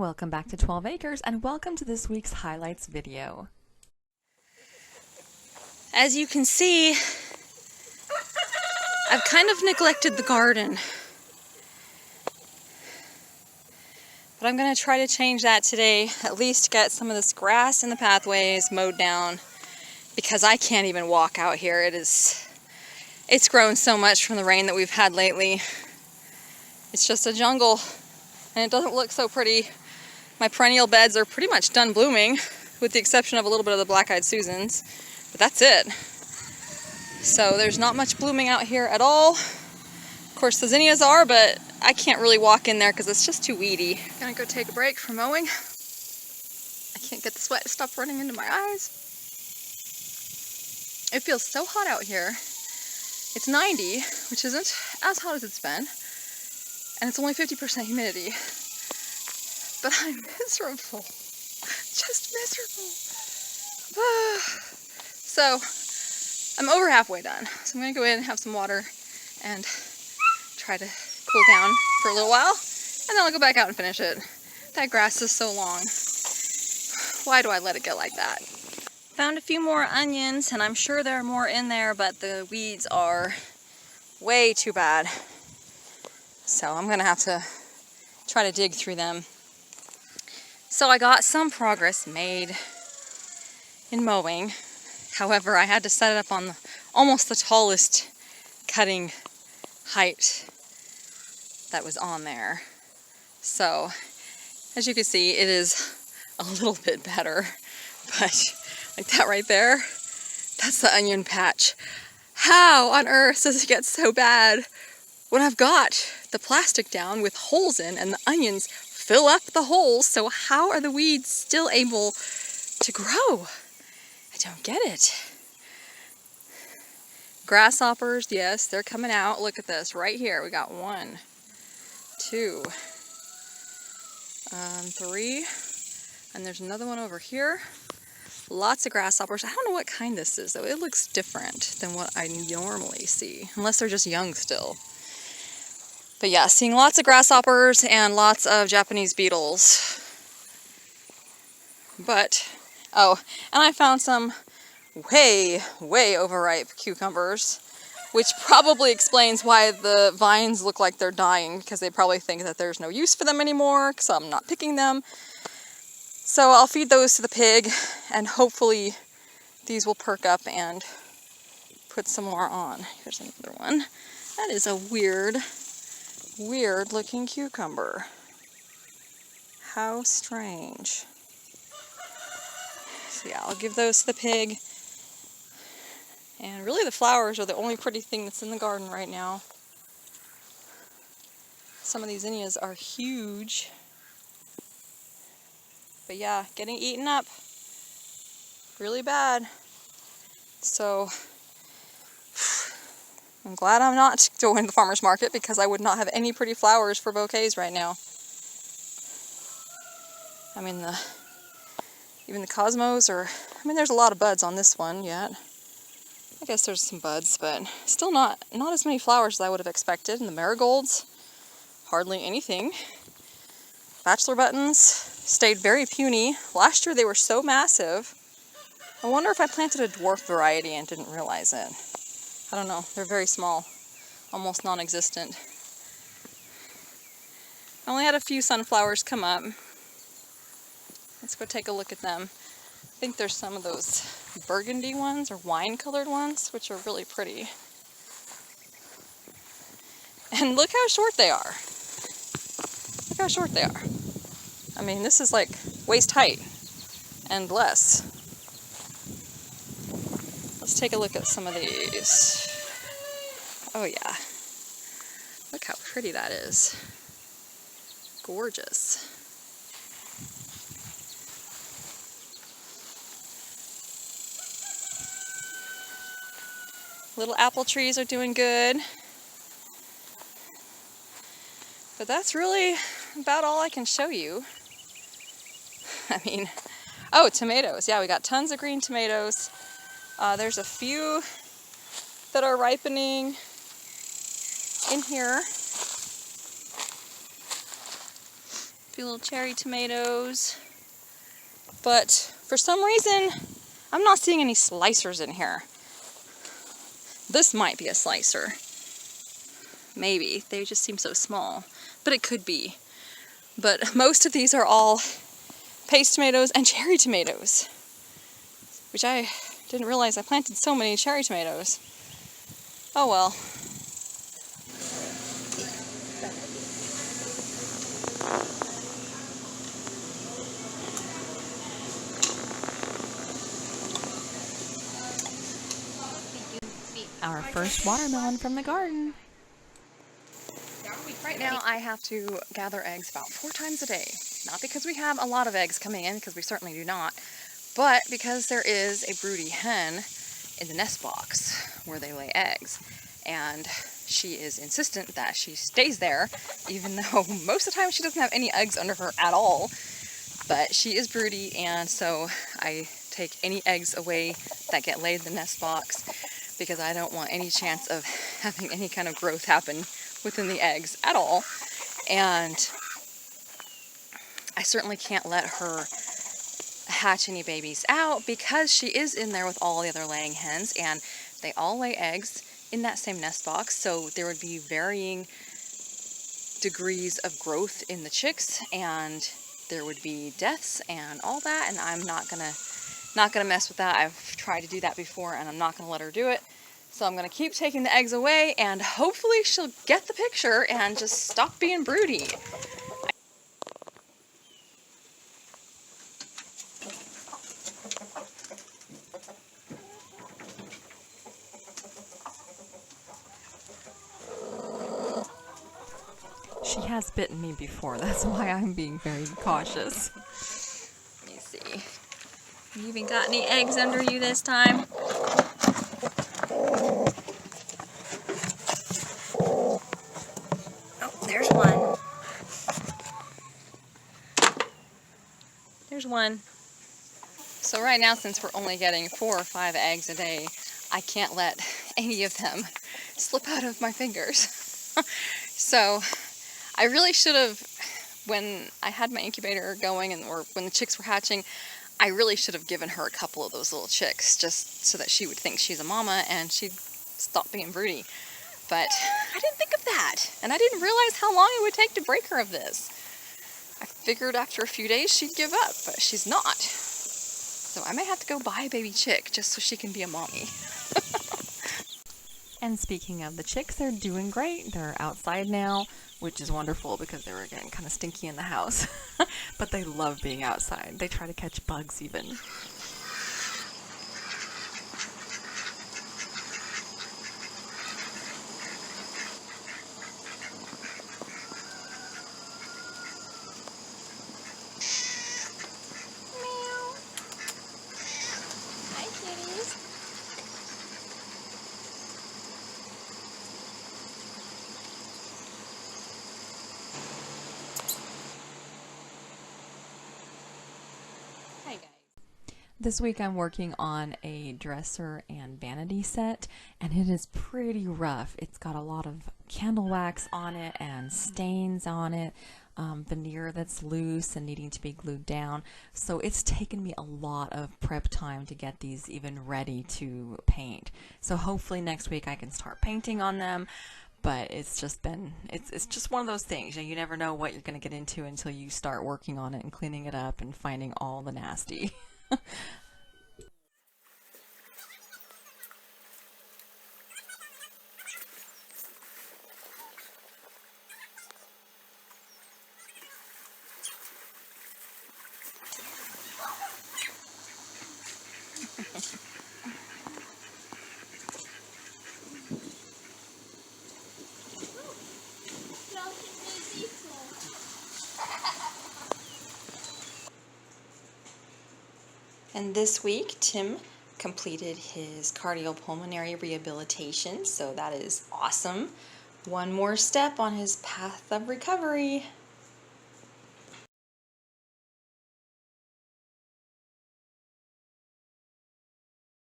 Welcome back to 12 Acres and welcome to this week's highlights video. As you can see, I've kind of neglected the garden. But I'm going to try to change that today, at least get some of this grass in the pathways mowed down, because I can't even walk out here. It's grown so much from the rain that we've had lately. It's just a jungle, and it doesn't look so pretty. My perennial beds are pretty much done blooming, with the exception of a little bit of the black-eyed Susans, but that's it. So there's not much blooming out here at all. Of course the zinnias are, but I can't really walk in there because it's just too weedy. I'm gonna go take a break from mowing. I can't get the sweat stuff running into my eyes. It feels so hot out here. It's 90, which isn't as hot as it's been, and it's only 50% humidity. But I'm miserable. Just miserable. So I'm over halfway done. So I'm gonna go in and have some water and try to cool down for a little while, and then I'll go back out and finish it. That grass is so long. Why do I let it get like that? Found a few more onions, and I'm sure there are more in there, but the weeds are way too bad. So I'm gonna have to try to dig through them. So I got some progress made in mowing. However, I had to set it up on almost the tallest cutting height that was on there. So as you can see, it is a little bit better, but like that right there, that's the onion patch. How on earth does it get so bad when I've got the plastic down with holes in and the onions fill up the holes? So how are the weeds still able to grow? I don't get it. Grasshoppers, yes, they're coming out. Look at this right here. We got 1, 2, 3, and there's another one over here. Lots of grasshoppers. I don't know what kind this is though. It looks different than what I normally see, unless they're just young still. But yeah, seeing lots of grasshoppers and lots of Japanese beetles. But, oh, and I found some way overripe cucumbers, which probably explains why the vines look like they're dying, because they probably think that there's no use for them anymore, so I'm not picking them. So I'll feed those to the pig, and hopefully these will perk up and put some more on. Here's another one. That is a weird looking cucumber. How strange. So yeah, I'll give those to the pig. And really the flowers are the only pretty thing that's in the garden right now. Some of these zinnias are huge. But yeah, getting eaten up really bad. So I'm glad I'm not going to the farmer's market, because I would not have any pretty flowers for bouquets right now. I mean, even the cosmos there's a lot of buds on this one yet. I guess there's some buds, but still not as many flowers as I would have expected. And the marigolds, hardly anything. Bachelor buttons stayed very puny. Last year they were so massive. I wonder if I planted a dwarf variety and didn't realize it. I don't know. They're very small, almost non-existent. I only had a few sunflowers come up. Let's go take a look at them. I think there's some of those burgundy ones or wine-colored ones, which are really pretty. And look how short they are. Look how short they are. I mean, this is like waist height and less. Let's take a look at some of these. Oh yeah. Look how pretty that is. Gorgeous. Little apple trees are doing good. But that's really about all I can show you. I mean, oh, tomatoes. Yeah, we got tons of green tomatoes. There's a few that are ripening in here. few little cherry tomatoes. But for some reason, I'm not seeing any slicers in here. This might be a slicer. Maybe. They just seem so small. But it could be. But most of these are all paste tomatoes and cherry tomatoes, which I didn't realize I planted so many cherry tomatoes. Oh well. Our first watermelon from the garden. Right now I have to gather eggs about 4 times a day. Not because we have a lot of eggs coming in, because we certainly do not, but because there is a broody hen in the nest box where they lay eggs. And she is insistent that she stays there, even though most of the time she doesn't have any eggs under her at all. But she is broody, and so I take any eggs away that get laid in the nest box, because I don't want any chance of having any kind of growth happen within the eggs at all. And I certainly can't let her hatch any babies out, because she is in there with all the other laying hens, and they all lay eggs in that same nest box, so there would be varying degrees of growth in the chicks, and there would be deaths and all that, and I'm not gonna mess with that. I've tried to do that before, and I'm not gonna let her do it. So I'm gonna keep taking the eggs away, and hopefully she'll get the picture and just stop being broody. She has bitten me before, that's why I'm being very cautious. Let me see. You even got any eggs under you this time? Oh, there's one. There's one. So right now, since we're only getting 4 or 5 eggs a day, I can't let any of them slip out of my fingers. So I really should have, when I had my incubator going, or when the chicks were hatching, I really should have given her a couple of those little chicks, just so that she would think she's a mama and she'd stop being broody. But I didn't think of that, and I didn't realize how long it would take to break her of this. I figured after a few days she'd give up, but she's not. So I may have to go buy a baby chick just so she can be a mommy. And speaking of the chicks, they're doing great. They're outside now, which is wonderful because they were getting kind of stinky in the house. But they love being outside. They try to catch bugs even. Hi, kitties. Hi, guys. This week I'm working on a dresser and vanity set, and it is pretty rough. It's got a lot of candle wax on it and stains on it, veneer that's loose and needing to be glued down. So it's taken me a lot of prep time to get these even ready to paint. So hopefully next week I can start painting on them. But it's just been, it's just one of those things. You never know what you're going to get into until you start working on it and cleaning it up and finding all the nasty. And this week, Tim completed his cardiopulmonary rehabilitation, so that is awesome. One more step on his path of recovery.